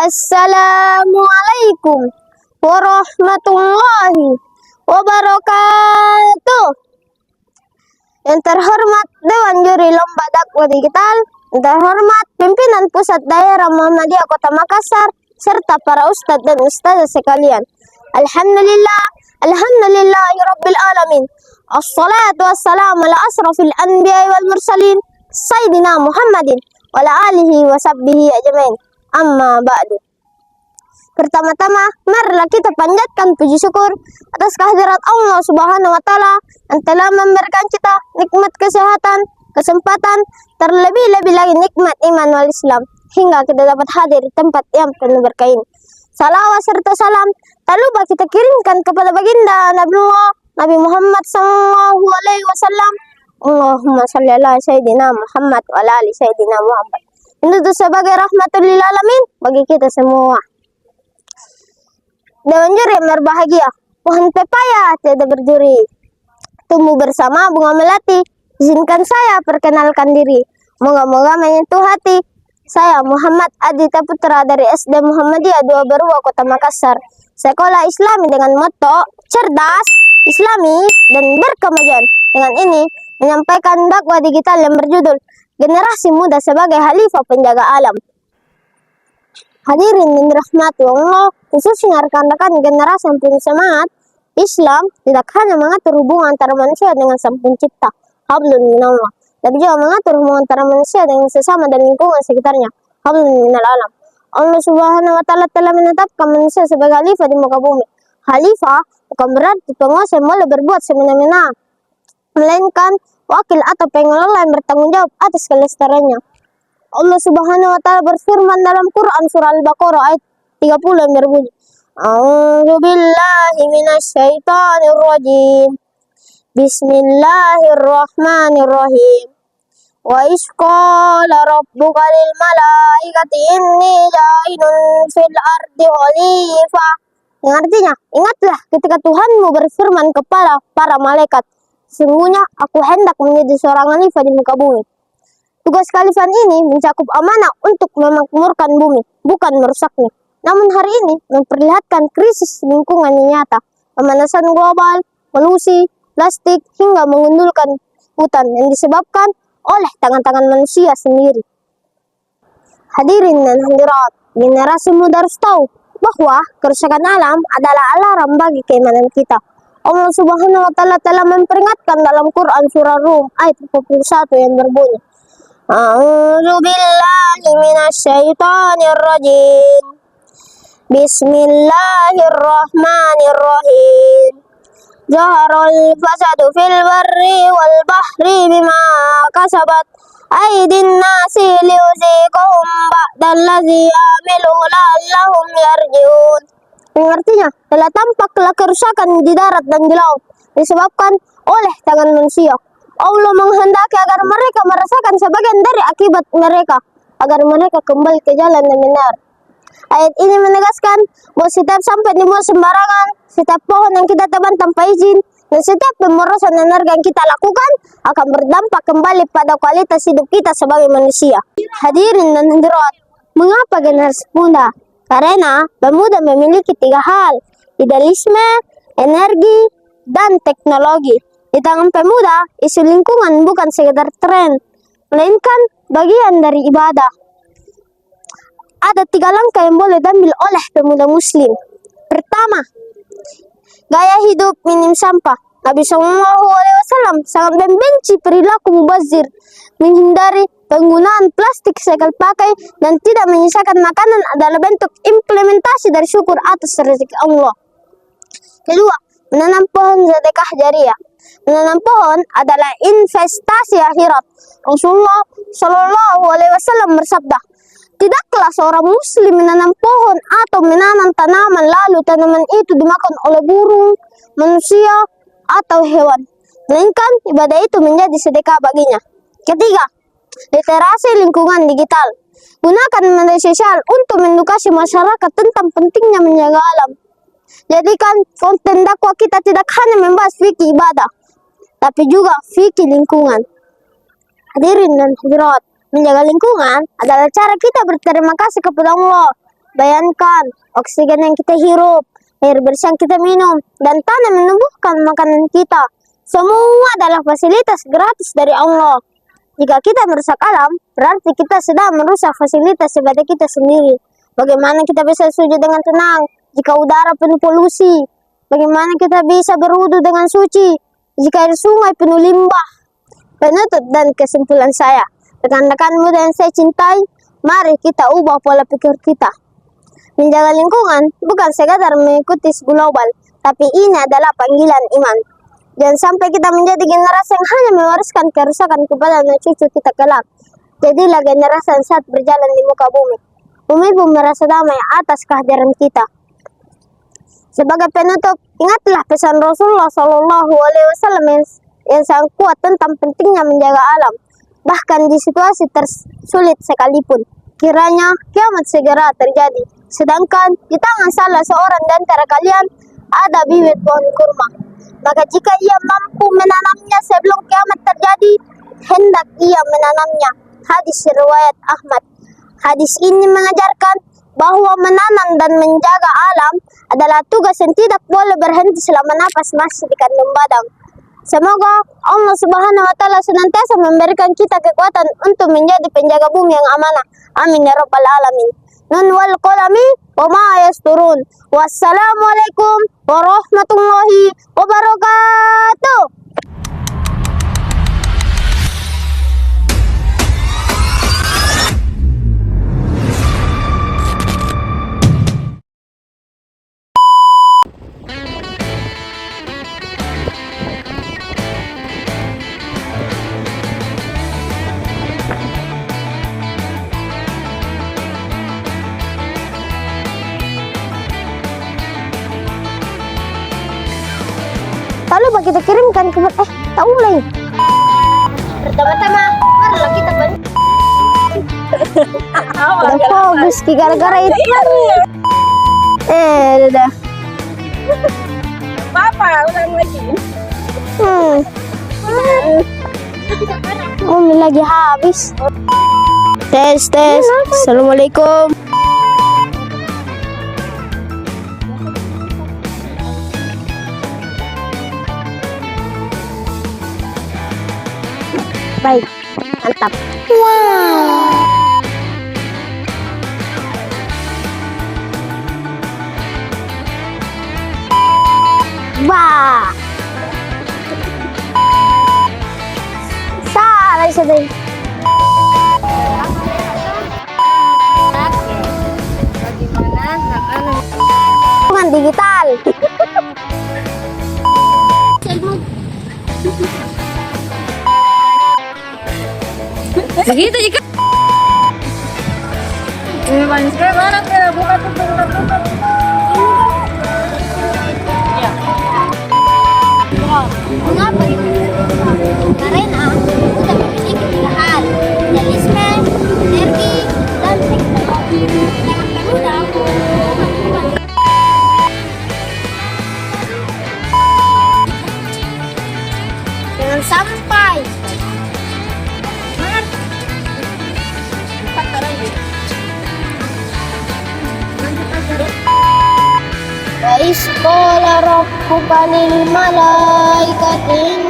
Assalamualaikum warahmatullahi wabarakatuh. Yang terhormat Dewan Juri Lomba Dakwah Digital, yang terhormat pimpinan Pusat Daerah Muhammadiyah Kota Makassar, serta para ustadz dan ustazah sekalian. Alhamdulillah, alhamdulillahirabbil alamin. Assalatu wassalamu ala asrafil anbiya'i wal mursalin, Sayyidina Muhammadin wa ala alihi wa sahbihi ajmain. Amma ba'du. Pertama-tama, marilah kita panjatkan puji syukur atas kehadirat Allah Subhanahu wa taala yang telah memberikan kita nikmat kesehatan, kesempatan, terlebih-lebih lagi nikmat iman wal Islam hingga kita dapat hadir di tempat yang penuh berkah ini. Salawat serta salam tak lupa kita kirimkan kepada baginda Nabiullah Nabi Muhammad sallallahu alaihi wasallam. Allahumma shalli ala sayyidina Muhammad wa ala ali sayyidina Muhammad. Itu sebagai rahmatul lil alamin bagi kita semua. Dewan juri yang berbahagia, pohon pepaya tidak berduri, tumbuh bersama bunga melati. Izinkan saya perkenalkan diri, moga-moga menyentuh hati. Saya Muhammad Adita Putra dari SD Muhammadiyah 2 Berua Kota Makassar, sekolah Islami dengan motto cerdas, Islami, dan berkemajuan. Dengan ini menyampaikan dakwah digital yang berjudul Generasi Muda sebagai Khalifah Penjaga Alam. Hadirin yang dirahmati Allah, khususnya rekan-rekan generasi yang punya semangat, Islam tidak hanya mengatur hubungan antara manusia dengan Sang Pencipta, hablum minallah, tapi juga mengatur hubungan antara manusia dengan sesama dan lingkungan sekitarnya, hablum minal alam. Allah Subhanahu wa taala telah menetapkan manusia sebagai khalifah di muka bumi. Khalifah bukan berarti penguasa yang boleh berbuat semena-mena, melainkan wakil atau pengelola yang bertanggung jawab atas kelestariannya. Allah Subhanahu wa taala berfirman dalam Quran surah Al-Baqarah ayat 30 yang berbunyi, A'udzu billahi minasyaitonir rajim. Bismillahirrahmanirrahim. Wa isqala rabbuka lil malaikati inni ja'ilun fil ardi khalifah. Yang artinya, ingatlah ketika Tuhanmu berfirman kepada para malaikat, sesungguhnya aku hendak menjadi seorang khalifah di muka bumi. Tugas khalifah ini mencakup amanah untuk memakmurkan bumi, bukan merusaknya. Namun hari ini memperlihatkan krisis lingkungan yang nyata, pemanasan global, polusi, plastik, hingga mengundulkan hutan yang disebabkan oleh tangan-tangan manusia sendiri. Hadirin dan hadirat, generasi muda harus tahu bahwa kerusakan alam adalah alarm bagi keimanan kita. Allah Subhanahu wa taala telah memperingatkan dalam Quran surah Rum ayat 41 yang berbunyi, A'udzu billahi minasyaitonir rajim. Bismillahirrahmanirrahim. Zaharal fasadu fil barri wal bahri bima kasabat aydin nasi liyuziqahum ba'dallazi amilu la'allahum yarji'un. Yang artinya, telah tampaklah kerusakan di darat dan di laut disebabkan oleh tangan manusia. Allah menghendaki agar mereka merasakan sebagian dari akibat mereka, agar mereka kembali ke jalan yang benar. Ayat ini menegaskan bahwa setiap sampah dibuang sembarangan, setiap pohon yang kita tebang tanpa izin, dan setiap pemborosan energi yang kita lakukan akan berdampak kembali pada kualitas hidup kita sebagai manusia. Hadirin dan hadirat, mengapa generasi muda? Karena pemuda memiliki 3 hal, idealisme, energi, dan teknologi. Di tangan pemuda, isu lingkungan bukan sekedar tren, melainkan bagian dari ibadah. Ada 3 langkah yang boleh diambil oleh pemuda muslim. Pertama, gaya hidup minim sampah. Nabi SAW sangat membenci perilaku mubazir, menghindari penggunaan plastik sekali pakai, dan tidak menyisakan makanan adalah bentuk implementasi dari syukur atas rezeki Allah. Kedua, menanam pohon sedekah jariah. Menanam pohon adalah investasi akhirat. Rasulullah Shallallahu alaihi wasallam bersabda, tidaklah seorang muslim menanam pohon atau menanam tanaman lalu tanaman itu dimakan oleh burung, manusia, atau hewan, melainkan ibadah itu menjadi sedekah baginya. Ketiga, literasi lingkungan digital. Gunakan media sosial untuk mengedukasi masyarakat tentang pentingnya menjaga alam. Jadikan konten dakwah kita tidak hanya membahas fikih ibadah, tapi juga fikih lingkungan. Hadirin dan hadirat, menjaga lingkungan adalah cara kita berterima kasih kepada Allah Bayangkan, oksigen yang kita hirup, air bersih yang kita minum, dan tanah menumbuhkan makanan kita. Semua adalah fasilitas gratis dari Allah. Jika kita merusak alam, berarti kita sedang merusak fasilitas ibadah kita sendiri. Bagaimana kita bisa sujud dengan tenang jika udara penuh polusi? Bagaimana kita bisa berwudu dengan suci jika air sungai penuh limbah? Penutup dan kesimpulan saya, rekan-rekan muda yang saya cintai, mari kita ubah pola pikir kita. Menjaga lingkungan bukan sekadar mengikuti global, tapi ini adalah panggilan iman. Jangan sampai kita menjadi generasi yang hanya mewariskan kerusakan kepada anak cucu kita kelak. Jadilah generasi yang sehat berjalan di muka bumi. Bumi pun merasa damai atas kehadiran kita. Sebagai penutup, ingatlah pesan Rasulullah SAW yang sangat kuat tentang pentingnya menjaga alam, bahkan di situasi tersulit sekalipun. Kiranya kiamat segera terjadi, sedangkan di tangan salah seorang di antara kalian ada bibit pohon kurma. Maka jika ia mampu menanamnya sebelum kiamat terjadi, hendak ia menanamnya. Hadis riwayat Ahmad. Hadis ini mengajarkan bahwa menanam dan menjaga alam adalah tugas yang tidak boleh berhenti selama nafas masih di kandung badan. Semoga Allah Subhanahu wa Ta'ala senantiasa memberikan kita kekuatan untuk menjadi penjaga bumi yang amanah. Amin ya rabbal alamin. Nun wal qalami wa ma yasturun. Wassalamualaikum warahmatullahi wabarakatuh. Tak lupa kita kirimkan ke tak mulai. Pertama-tama, marilah kita udah fokus gara-gara itu. Udah. Apa? Ulang lagi. Lagi habis. Tes. Assalamualaikum. Baik, mantap. Wah. Salah sedih. Bukan digital. Begitu jika ini manis banget ya, buka tutup. Ya. Mengapa itu? Karena sudah memiliki pilihan, idealisme, energi, dan teknologi. Jangan mudah. Jangan sampai. Wa is qala rabbuka lil malaikati